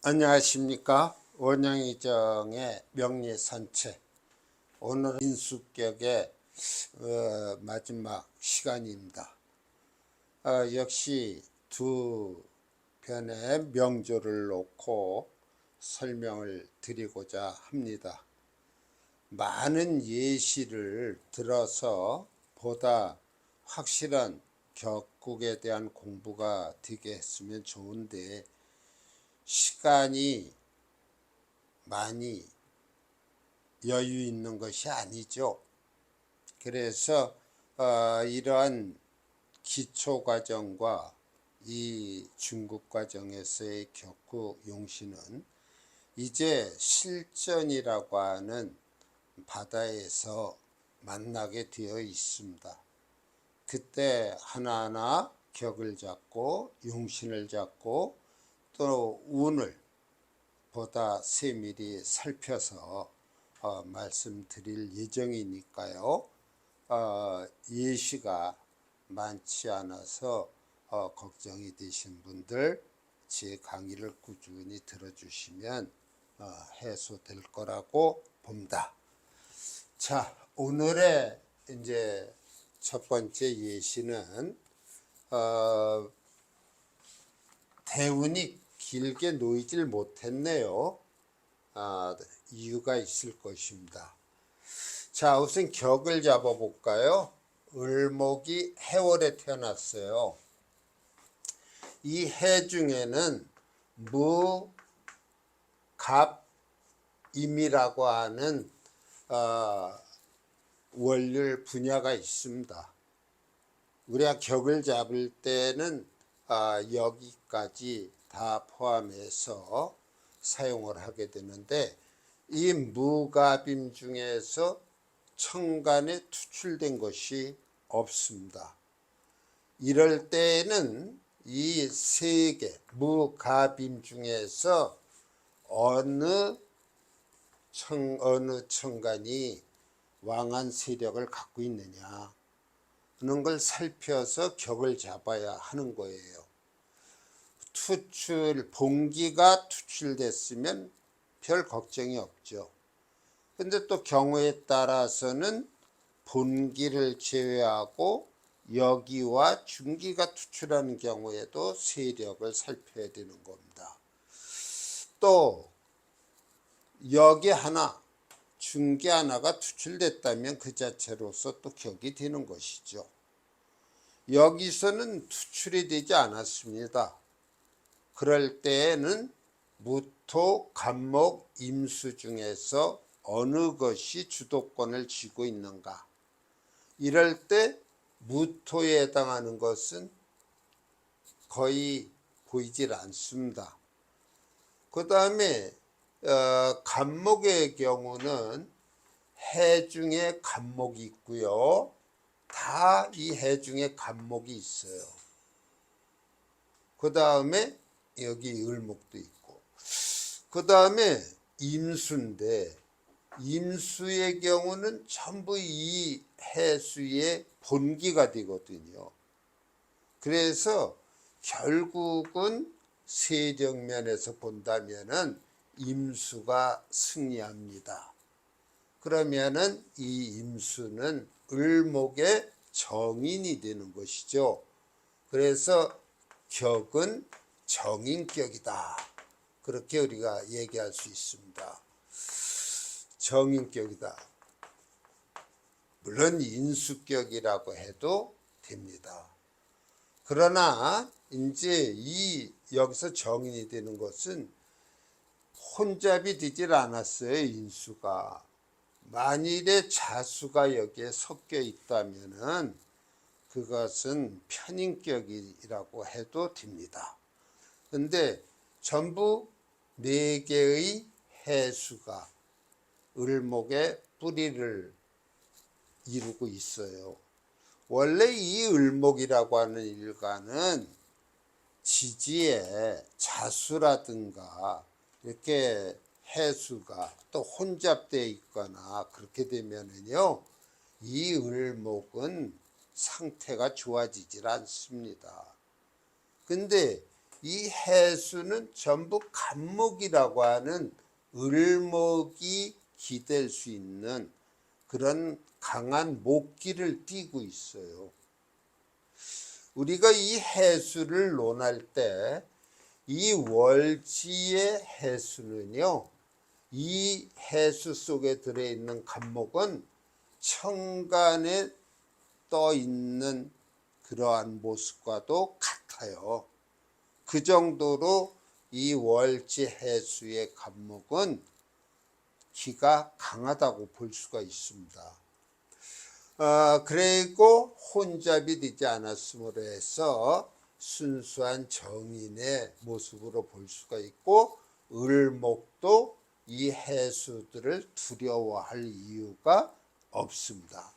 안녕하십니까. 원양이정의 명리산책, 오늘은 인수격의 마지막 시간입니다. 역시 두 편의 명조를 놓고 설명을 드리고자 합니다. 많은 예시를 들어서 보다 확실한 격국에 대한 공부가 되게 했으면 좋은데 시간이 많이 여유 있는 것이 아니죠. 그래서 이러한 기초 과정과 이 중급 과정에서의 격국 용신은 이제 실전이라고 하는 바다에서 만나게 되어 있습니다. 그때 하나하나 격을 잡고 용신을 잡고 또 운을 보다 세밀히 살펴서 말씀드릴 예정이니까요. 예시가 많지 않아서 걱정이 되신 분들 제 강의를 꾸준히 들어주시면 해소될 거라고 봅니다. 자, 오늘의 이제 첫 번째 예시는 대운이 길게 놓이질 못했네요. 이유가 있을 것입니다. 자, 우선 격을 잡아 볼까요? 을목이 해월에 태어났어요. 이 해 중에는 무, 갑, 임이라고 하는 월율 분야가 있습니다. 우리가 격을 잡을 때는 여기까지 다 포함해서 사용을 하게 되는데, 이 무갑임 중에서 천간에 투출된 것이 없습니다. 이럴 때에는 이 세 개 무갑임 중에서 어느 천간이 왕한 세력을 갖고 있느냐 하는 걸 살펴서 격을 잡아야 하는 거예요. 본기가 투출됐으면 별 걱정이 없죠. 근데 또 경우에 따라서는 본기를 제외하고 여기와 중기가 투출하는 경우에도 세력을 살펴야 되는 겁니다. 또 여기 하나, 중기 하나가 투출됐다면 그 자체로서 또 격이 되는 것이죠. 여기서는 투출이 되지 않았습니다. 그럴 때에는 무토, 갑목, 임수 중에서 어느 것이 주도권을 쥐고 있는가. 이럴 때 무토에 해당하는 것은 거의 보이질 않습니다. 그 다음에 갑목의 경우는 해 중에 갑목이 있고요. 다 이 해 중에 갑목이 있어요. 그 다음에 여기 을목도 있고, 그 다음에 임수인데, 임수의 경우는 전부 이 해수의 본기가 되거든요. 그래서 결국은 세력면에서 본다면은 임수가 승리합니다. 그러면은 이 임수는 을목의 정인이 되는 것이죠. 그래서 격은 정인격이다. 그렇게 우리가 얘기할 수 있습니다. 정인격이다. 물론 인수격이라고 해도 됩니다. 그러나 이제 여기서 정인이 되는 것은 혼잡이 되질 않았어요. 인수가. 만일에 자수가 여기에 섞여 있다면은 그것은 편인격이라고 해도 됩니다. 근데 전부 4개의 해수가 을목의 뿌리를 이루고 있어요. 원래 이 을목이라고 하는 일간은 지지에 자수라든가 이렇게 해수가 또 혼잡되어 있거나 그렇게 되면은요, 이 을목은 상태가 좋아지질 않습니다. 근데 이 해수는 전부 간목이라고 하는 을목이 기댈 수 있는 그런 강한 목기를 띠고 있어요. 우리가 이 해수를 논할 때 이 월지의 해수는요, 이 해수 속에 들어있는 간목은 천간에 떠 있는 그러한 모습과도 같아요. 그 정도로 이 월지 해수의 간목은 기가 강하다고 볼 수가 있습니다. 그리고 혼잡이 되지 않았으므로 해서 순수한 정인의 모습으로 볼 수가 있고, 을목도 이 해수들을 두려워할 이유가 없습니다.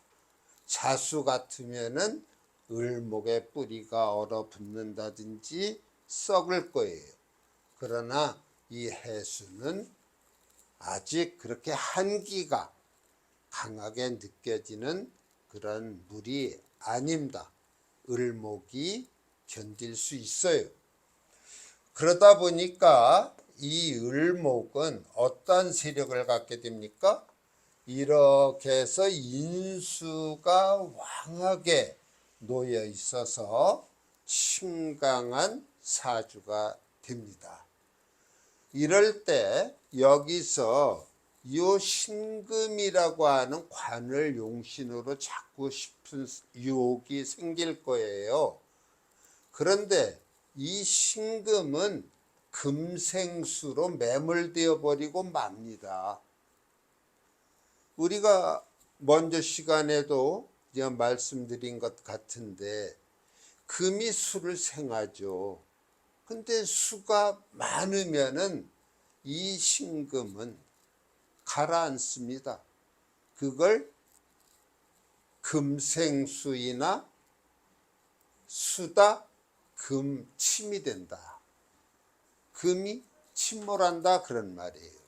자수 같으면은 을목의 뿌리가 얼어붙는다든지 썩을 거예요. 그러나 이 해수는 아직 그렇게 한기가 강하게 느껴지는 그런 물이 아닙니다. 을목이 견딜 수 있어요. 그러다 보니까 이 을목은 어떤 세력을 갖게 됩니까? 이렇게 해서 인수가 왕하게 놓여 있어서 심강한 사주가 됩니다. 이럴 때 여기서 이 신금이라고 하는 관을 용신으로 잡고 싶은 유혹이 생길 거예요. 그런데 이 신금은 금생수로 매몰되어 버리고 맙니다. 우리가 먼저 시간에도 말씀드린 것 같은데, 금이 수를 생하죠. 근데 수가 많으면은 이 신금은 가라앉습니다. 그걸 금생수이나 수다 금침이 된다. 금이 침몰한다, 그런 말이에요.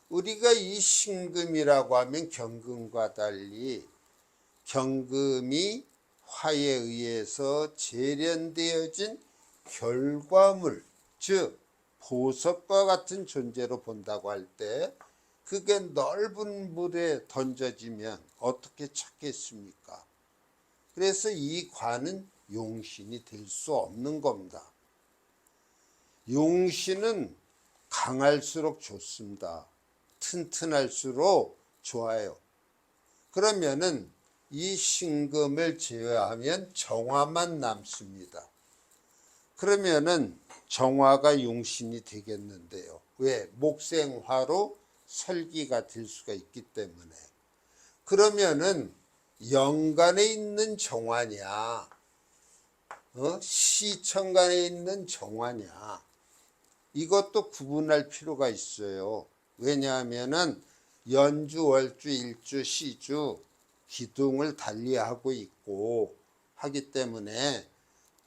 우리가 이 신금이라고 하면 경금과 달리 경금이 화에 의해서 재련되어진 결과물, 즉 보석과 같은 존재로 본다고 할 때, 그게 넓은 물에 던져지면 어떻게 찾겠습니까? 그래서 이 관은 용신이 될 수 없는 겁니다. 용신은 강할수록 좋습니다. 튼튼할수록 좋아요. 그러면은 이 신금을 제외하면 정화만 남습니다. 그러면은 정화가 용신이 되겠는데요. 왜? 목생화로 설기가 될 수가 있기 때문에. 그러면은 영간에 있는 정화냐, 시천간에 있는 정화냐, 이것도 구분할 필요가 있어요. 왜냐하면은 연주, 월주, 일주, 시주 기둥을 달리하고 있고 하기 때문에.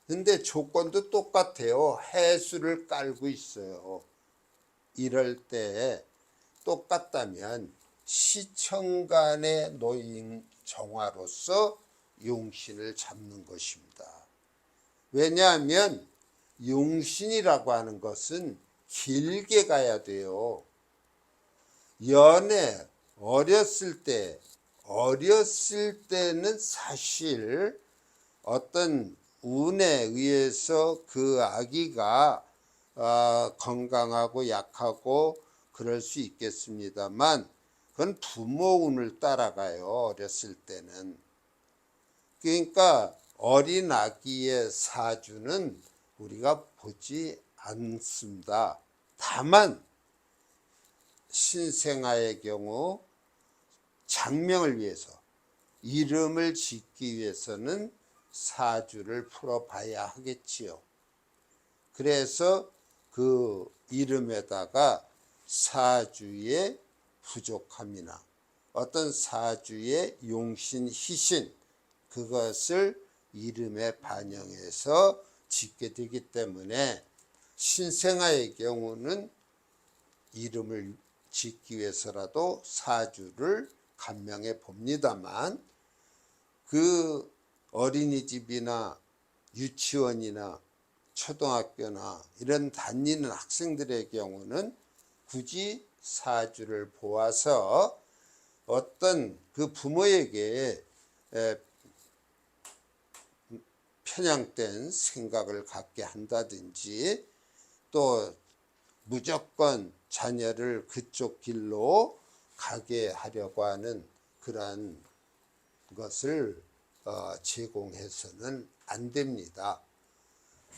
근데 조건도 똑같아요. 해수를 깔고 있어요. 이럴 때 똑같다면 시천간에 놓인 정화로서 용신을 잡는 것입니다. 왜냐하면 용신이라고 하는 것은 길게 가야 돼요. 연애 어렸을 때는 사실 어떤 운에 의해서 그 아기가 건강하고 약하고 그럴 수 있겠습니다만, 그건 부모 운을 따라가요. 어렸을 때는. 그러니까 어린 아기의 사주는 우리가 보지 않습니다. 다만 신생아의 경우 장명을 위해서, 이름을 짓기 위해서는 사주를 풀어봐야 하겠지요. 그래서 그 이름에다가 사주의 부족함이나 어떤 사주의 용신, 희신, 그것을 이름에 반영해서 짓게 되기 때문에, 신생아의 경우는 이름을 짓기 위해서라도 사주를 감명해 봅니다만, 그 어린이집이나 유치원이나 초등학교나 이런 다니는 학생들의 경우는 굳이 사주를 보아서 어떤 그 부모에게 편향된 생각을 갖게 한다든지 또 무조건 자녀를 그쪽 길로 가게 하려고 하는 그러한 것을 제공해서는 안 됩니다.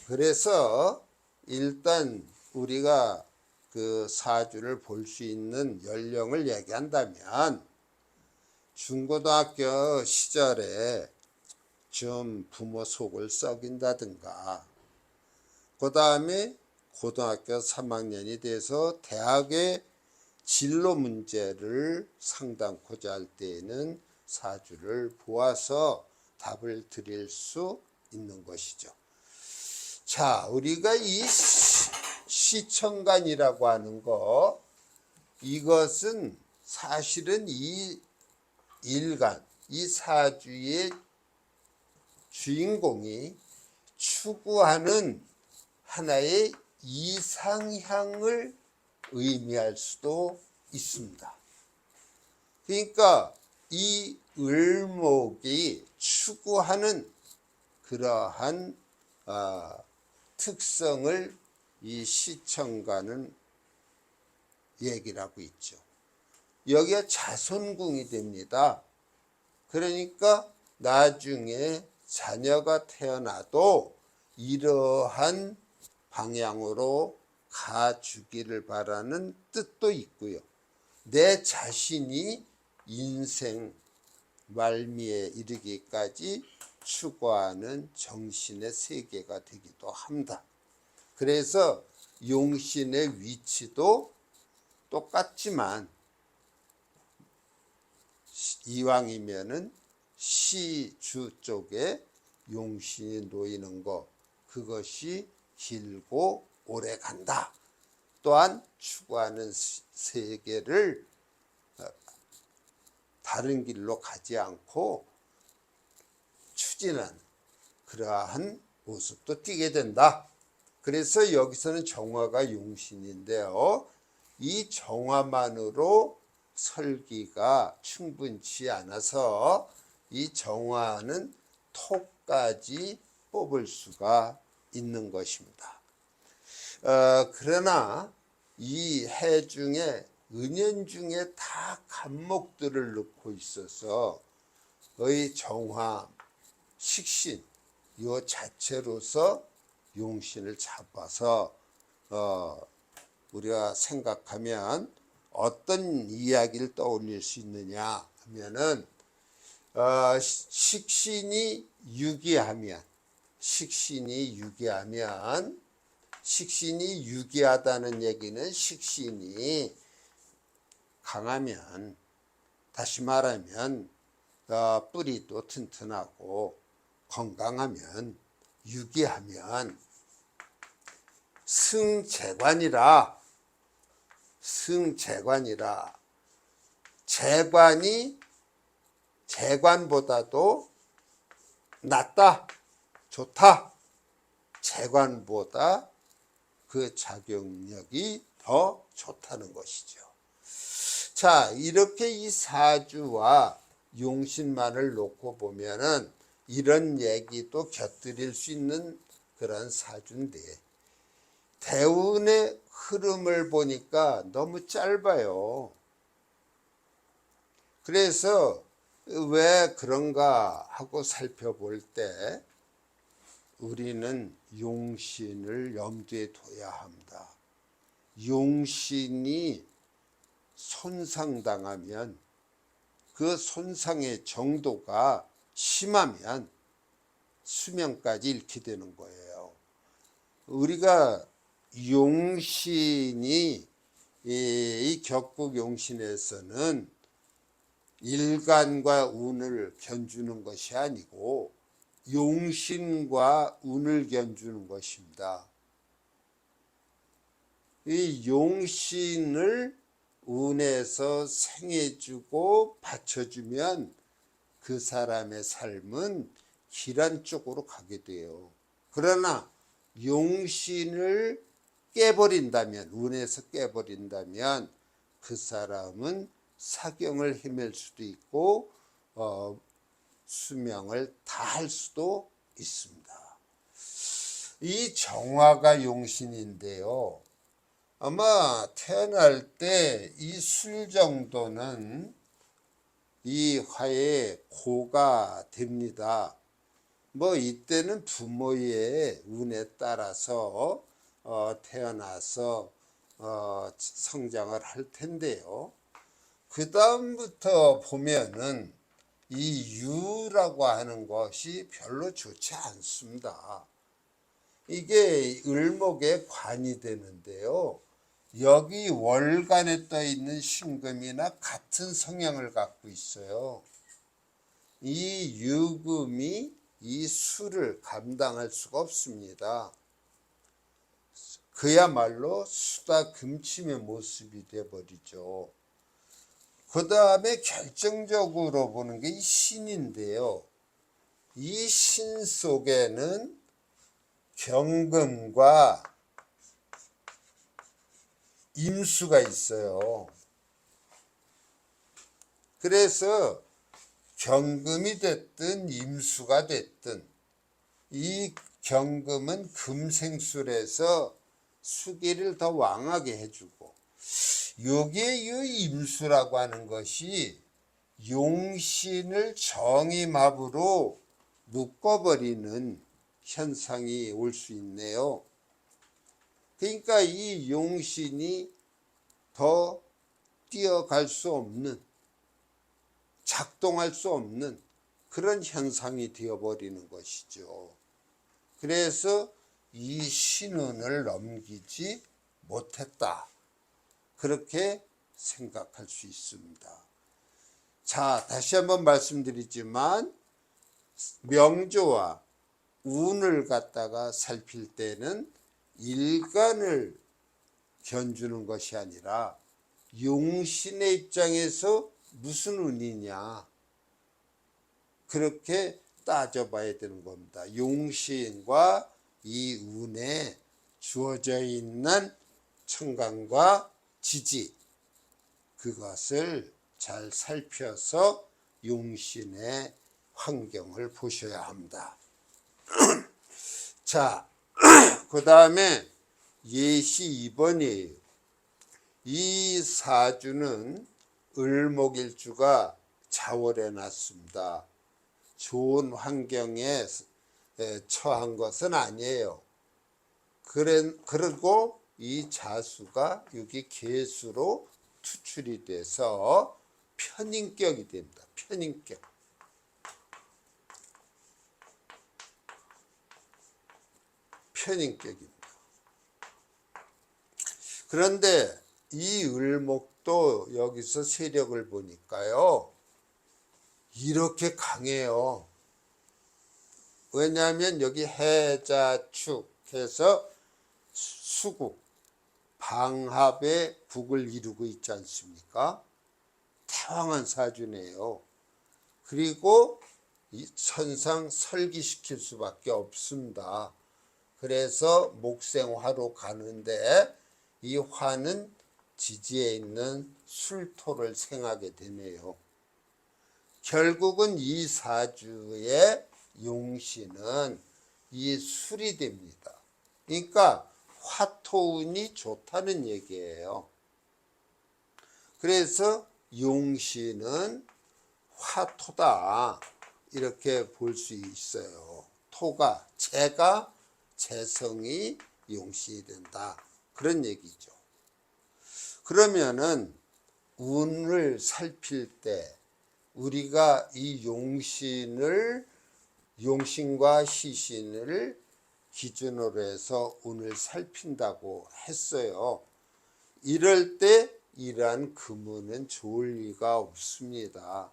그래서 일단 우리가 그 사주를 볼 수 있는 연령을 얘기한다면 중고등학교 시절에 좀 부모 속을 썩인다든가 그 다음에 고등학교 3학년이 돼서 대학의 진로 문제를 상담코자 할 때에는 사주를 보아서 답을 드릴 수 있는 것이죠. 자, 우리가 이 시천간이라고 하는 거, 이것은 사실은 이 일간, 이 사주의 주인공이 추구하는 하나의 이상향을 의미할 수도 있습니다. 그러니까 이 을목이 추구하는 그러한 특성을 이 시천간은 얘기를 하고 있죠. 여기가 자손궁이 됩니다. 그러니까 나중에 자녀가 태어나도 이러한 방향으로 가주기를 바라는 뜻도 있고요. 내 자신이 인생 말미에 이르기까지 추구하는 정신의 세계가 되기도 합니다. 그래서 용신의 위치도 똑같지만 이왕이면은 시주 쪽에 용신이 놓이는 것, 그것이 길고 오래 간다. 또한 추구하는 세계를 다른 길로 가지 않고 추진하는 그러한 모습도 띠게 된다. 그래서 여기서는 정화가 용신인데요. 이 정화만으로 설기가 충분치 않아서 이 정화는 토까지 뽑을 수가 있는 것입니다. 그러나 이 해 중에 은연중에 다 간목들을 넣고 있어서 의 정화, 식신 이 자체로서 용신을 잡아서 우리가 생각하면 어떤 이야기를 떠올릴 수 있느냐 하면은 식신이 유기하면 식신이 유기하다는 얘기는 식신이 강하면, 다시 말하면 뿌리도 튼튼하고 건강하면, 유기하면 승재관이라 재관이 재관보다도 낫다, 좋다. 재관보다 그 작용력이 더 좋다는 것이죠. 자, 이렇게 이 사주와 용신만을 놓고 보면은 이런 얘기도 곁들일 수 있는 그런 사주인데, 대운의 흐름을 보니까 너무 짧아요. 그래서 왜 그런가 하고 살펴볼 때 우리는 용신을 염두에 둬야 합니다. 용신이 손상당하면 그 손상의 정도가 심하면 수명까지 잃게 되는 거예요. 우리가 용신이 이 격국 용신에서는 일간과 운을 견주는 것이 아니고 용신과 운을 견주는 것입니다. 이 용신을 운에서 생해주고 받쳐주면 그 사람의 삶은 길한 쪽으로 가게 돼요. 그러나 용신을 깨버린다면, 운에서 깨버린다면 그 사람은 사경을 헤맬 수도 있고 수명을 다할 수도 있습니다. 이 정화가 용신인데요. 아마 태어날 때 이 술 정도는 이 화의 고가 됩니다. 뭐 이때는 부모의 운에 따라서 태어나서 성장을 할 텐데요. 그 다음부터 보면은 이 유라고 하는 것이 별로 좋지 않습니다. 이게 을목의 관이 되는데요. 여기 월간에 떠 있는 신금이나 같은 성향을 갖고 있어요. 이 유금이 이 수를 감당할 수가 없습니다. 그야말로 수다 금침의 모습이 되어버리죠. 그 다음에 결정적으로 보는 게 이 신인데요. 이 신 속에는 경금과 임수가 있어요. 그래서 경금이 됐든 임수가 됐든 이 경금은 금생술에서 수기를 더 왕하게 해주고, 요게 이 임수라고 하는 것이 용신을 정임합으로 묶어버리는 현상이 올 수 있네요. 그러니까 이 용신이 더 뛰어갈 수 없는, 작동할 수 없는 그런 현상이 되어버리는 것이죠. 그래서 이 신운을 넘기지 못했다, 그렇게 생각할 수 있습니다. 자, 다시 한번 말씀드리지만 명조와 운을 갖다가 살필 때는 일간을 견주는 것이 아니라 용신의 입장에서 무슨 운이냐, 그렇게 따져봐야 되는 겁니다. 용신과 이 운에 주어져 있는 천간과 지지, 그것을 잘 살펴서 용신의 환경을 보셔야 합니다. 자, 그 다음에 예시 2번이에요. 이 사주는 을목일주가 자월해 놨습니다. 좋은 환경에 처한 것은 아니에요. 그리고 이 자수가 여기 계수로 투출이 돼서 편인격이 됩니다. 편인격. 편인격입니다. 그런데 이 을목도 여기서 세력을 보니까요, 이렇게 강해요. 왜냐하면 여기 해자축 해서 수국, 방합의 국을 이루고 있지 않습니까? 태왕한 사주네요. 그리고 이 천상 설기시킬 수밖에 없습니다. 그래서 목생화로 가는데 이 화는 지지에 있는 술토를 생하게 되네요. 결국은 이 사주의 용신은 이 술이 됩니다. 그러니까 화토운이 좋다는 얘기예요. 그래서 용신은 화토다, 이렇게 볼 수 있어요. 토가, 재가 재성이 용신이 된다, 그런 얘기죠. 그러면은 운을 살필 때 우리가 이 용신과 시신을 기준으로 해서 운을 살핀다고 했어요. 이럴 때 이러한 금운은 좋을 리가 없습니다.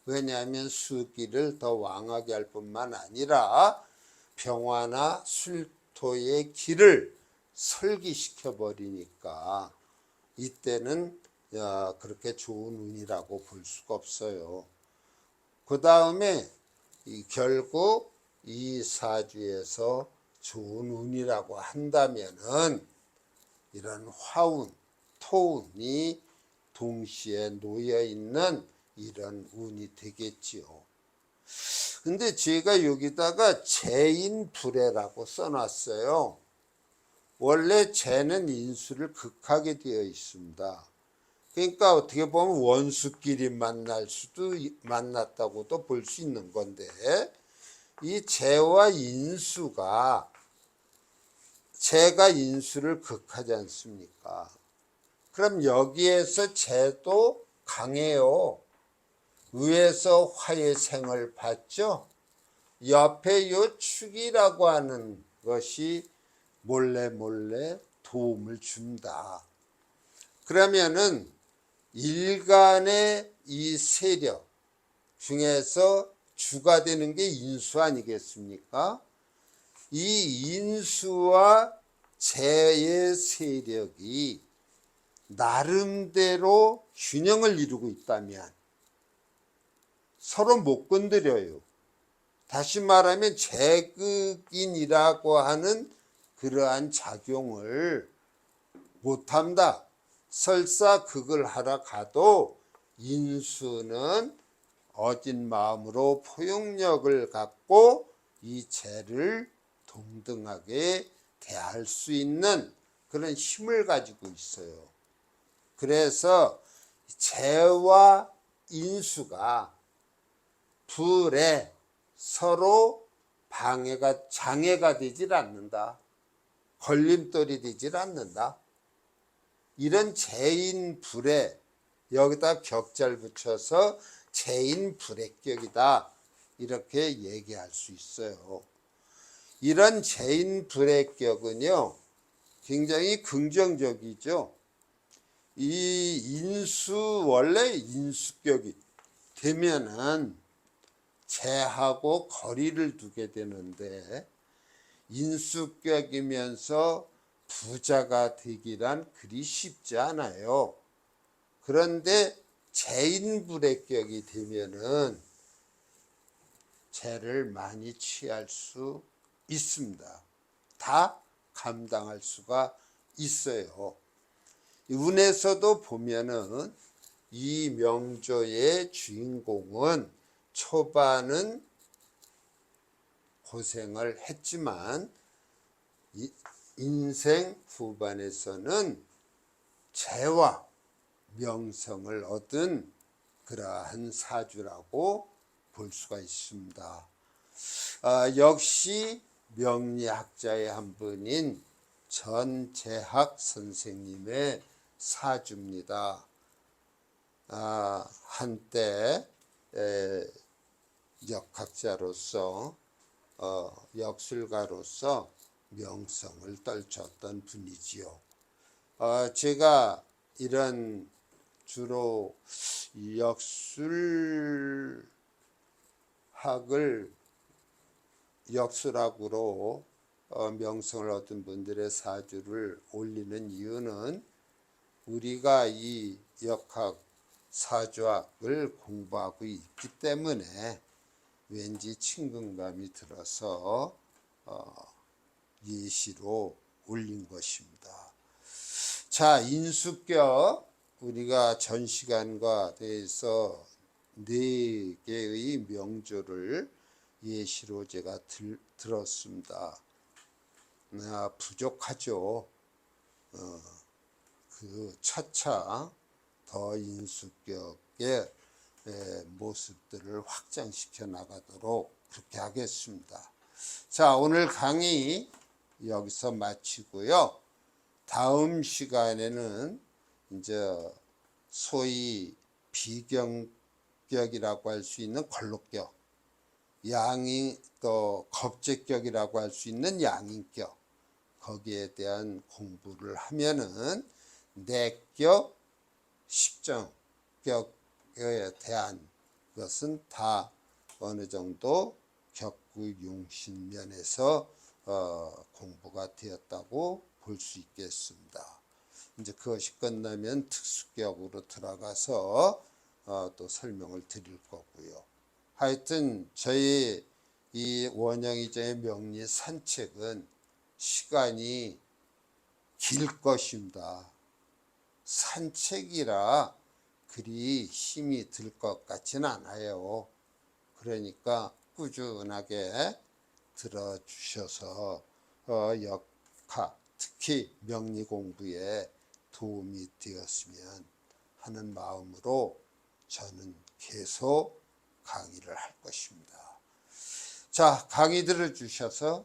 왜냐하면 수기를 더 왕하게 할 뿐만 아니라 병화나 술토의 길을 설기시켜 버리니까 이때는 그렇게 좋은 운이라고 볼 수가 없어요. 그 다음에 결국 이 사주에서 좋은 운이라고 한다면은 이런 화운, 토운이 동시에 놓여 있는 이런 운이 되겠지요. 근데 제가 여기다가 재인불해라고 써놨어요. 원래 재는 인수를 극하게 되어 있습니다. 그러니까 어떻게 보면 원수끼리 만났다고도 볼 수 있는 건데, 이 재와 인수가, 재가 인수를 극하지 않습니까? 그럼 여기에서 재도 강해요. 위에서 화의 생을 받죠. 옆에 요 축이라고 하는 것이 몰래 도움을 준다. 그러면은 일간의 이 세력 중에서 주가 되는 게 인수 아니겠습니까? 이 인수와 재의 세력이 나름대로 균형을 이루고 있다면 서로 못 건드려요. 다시 말하면 재극인이라고 하는 그러한 작용을 못한다. 설사 극을 하러 가도 인수는 어진 마음으로 포용력을 갖고 이 재를 동등하게 대할 수 있는 그런 힘을 가지고 있어요. 그래서 재와 인수가 불에 서로 장애가 되질 않는다. 걸림돌이 되질 않는다. 이런 재인불에 여기다 격자를 붙여서 재인불액격이다. 이렇게 얘기할 수 있어요. 이런 재인불액격은요, 굉장히 긍정적이죠. 이 원래 인수격이 되면은 재하고 거리를 두게 되는데, 인수격이면서 부자가 되기란 그리 쉽지 않아요. 그런데 재인불액격이 되면은 재를 많이 취할 수 있습니다. 다 감당할 수가 있어요. 운에서도 보면은 이 명조의 주인공은 초반은 고생을 했지만 인생 후반에서는 재와 명성을 얻은 그러한 사주라고 볼 수가 있습니다. 역시 명리학자의 한 분인 전재학 선생님의 사주입니다. 한때 역학자로서 역술가로서 명성을 떨쳤던 분이지요. 제가 이런 주로 역술학으로 명성을 얻은 분들의 사주를 올리는 이유는 우리가 이 역학 사주학을 공부하고 있기 때문에 왠지 친근감이 들어서 예시로 올린 것입니다. 자, 인수격, 우리가 전 시간과 대해서 4개의 명조를 예시로 제가 들었습니다. 부족하죠. 차차 더 인수격의 모습들을 확장시켜 나가도록 그렇게 하겠습니다. 자, 오늘 강의 여기서 마치고요. 다음 시간에는 이제 소위 비경격이라고 할 수 있는 걸록격, 또 겁재격이라고 할 수 있는 양인격, 거기에 대한 공부를 하면은 내격, 식정격에 대한 것은 다 어느 정도 격구용신면에서 공부가 되었다고 볼 수 있겠습니다. 이제 그것이 끝나면 특수격으로 들어가서 또 설명을 드릴 거고요. 하여튼 저희 이 원영이자의 명리 산책은 시간이 길 것입니다. 산책이라 그리 힘이 들 것 같지는 않아요. 그러니까 꾸준하게 들어주셔서 역학, 특히 명리 공부에 도움이 되었으면 하는 마음으로 저는 계속 강의를 할 것입니다. 자, 강의 들어주셔서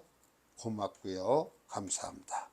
고맙고요. 감사합니다.